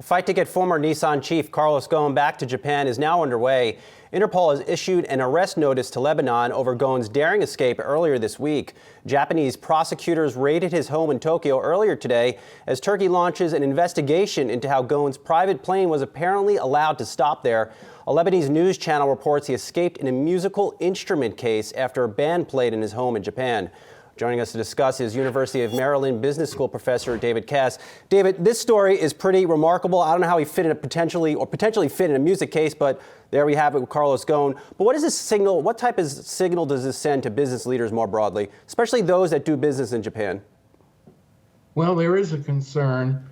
The fight to get former Nissan chief Carlos Ghosn back to Japan is now underway. Interpol has issued an arrest notice to Lebanon over Ghosn's daring escape earlier this week. Japanese prosecutors raided his home in Tokyo earlier today as Turkey launches an investigation into how Ghosn's private plane was apparently allowed to stop there. A Lebanese news channel reports he escaped in a musical instrument case after a band played in his home in Japan. Joining us to discuss is University of Maryland Business School professor David Kass. David, this story is pretty remarkable. I don't know how he fit in potentially fit in a music case, but there we have it with Carlos Ghosn. But what does this signal? What type of signal does this send to business leaders more broadly, especially those that do business in Japan? Well, there is a concern.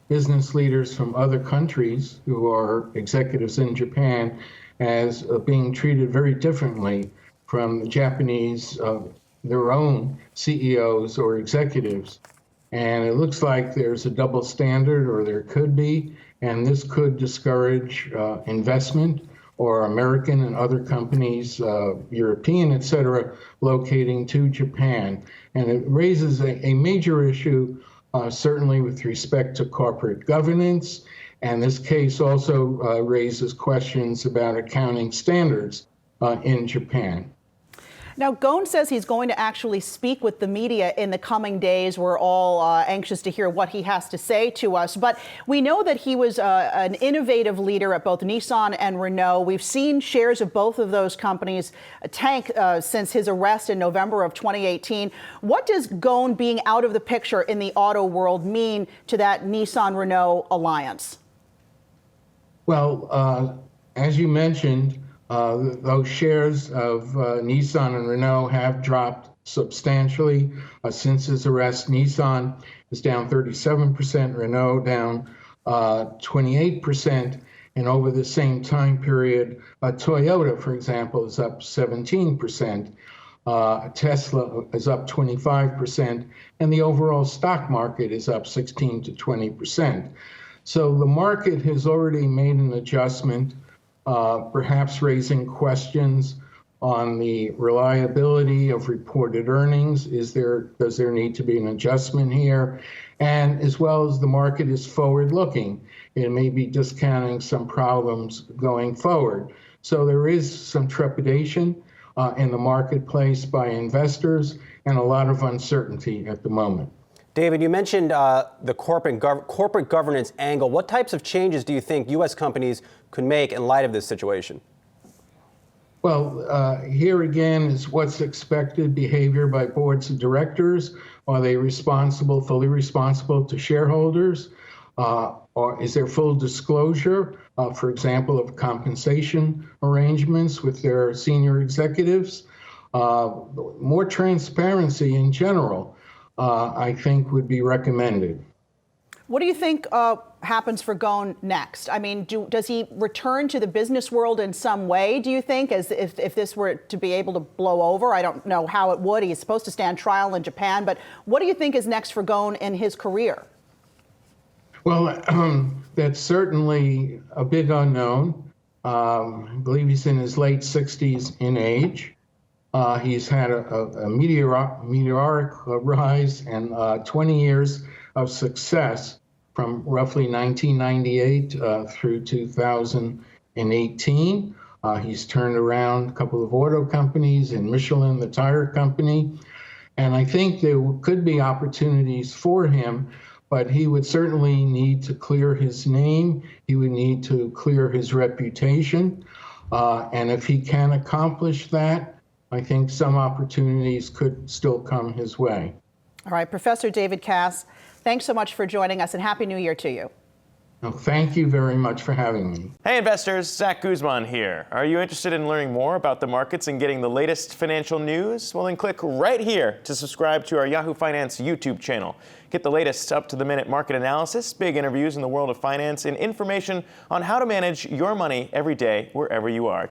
Business leaders from other countries who are executives in Japan as being treated very differently from the Japanese their own CEOs or executives. And it looks like there's a double standard, or there could be, and this could discourage investment or American and other companies, European, et cetera, locating to Japan. And it raises a major issue, certainly with respect to corporate governance. And this case also raises questions about accounting standards in Japan. Now, Ghosn says he's going to actually speak with the media in the coming days. We're all anxious to hear what he has to say to us. But we know that he was an innovative leader at both Nissan and Renault. We've seen shares of both of those companies tank since his arrest in November of 2018. What does Ghosn being out of the picture in the auto world mean to that Nissan-Renault alliance? Well, as you mentioned, those shares of Nissan and Renault have dropped substantially since his arrest. Nissan is down 37%, Renault down 28%, and over the same time period, Toyota, for example, is up 17%, Tesla is up 25%, and the overall stock market is up 16 to 20%. So the market has already made an adjustment, perhaps raising questions on the reliability of reported earnings. Does there need to be an adjustment here? And as well as the market is forward-looking, it may be discounting some problems going forward. So there is some trepidation in the marketplace by investors and a lot of uncertainty at the moment. David, you mentioned the corporate governance angle. What types of changes do you think U.S. companies could make in light of this situation? Well, here again is what's expected behavior by boards of directors. Are they responsible, fully responsible to shareholders? Or is there full disclosure, for example, of compensation arrangements with their senior executives? More transparency in general, I think, would be recommended. What do you think happens for Ghosn next? I mean, does he return to the business world in some way, do you think, as if this were to be able to blow over? I don't know how it would. He's supposed to stand trial in Japan, but what do you think is next for Ghosn in his career? Well, that's certainly a bit unknown. I believe he's in his late 60s in age. He's had a meteoric rise and 20 years of success from roughly 1998 through 2018. He's turned around a couple of auto companies and Michelin, the tire company. And I think there could be opportunities for him, but he would certainly need to clear his name. He would need to clear his reputation. And if he can accomplish that, I think some opportunities could still come his way. All right, Professor David Kass, thanks so much for joining us, and Happy New Year to you. Well, thank you very much for having me. Hey investors, Zach Guzman here. Are you interested in learning more about the markets and getting the latest financial news? Well, then click right here to subscribe to our Yahoo Finance YouTube channel. Get the latest up-to-the-minute market analysis, big interviews in the world of finance, and information on how to manage your money every day wherever you are.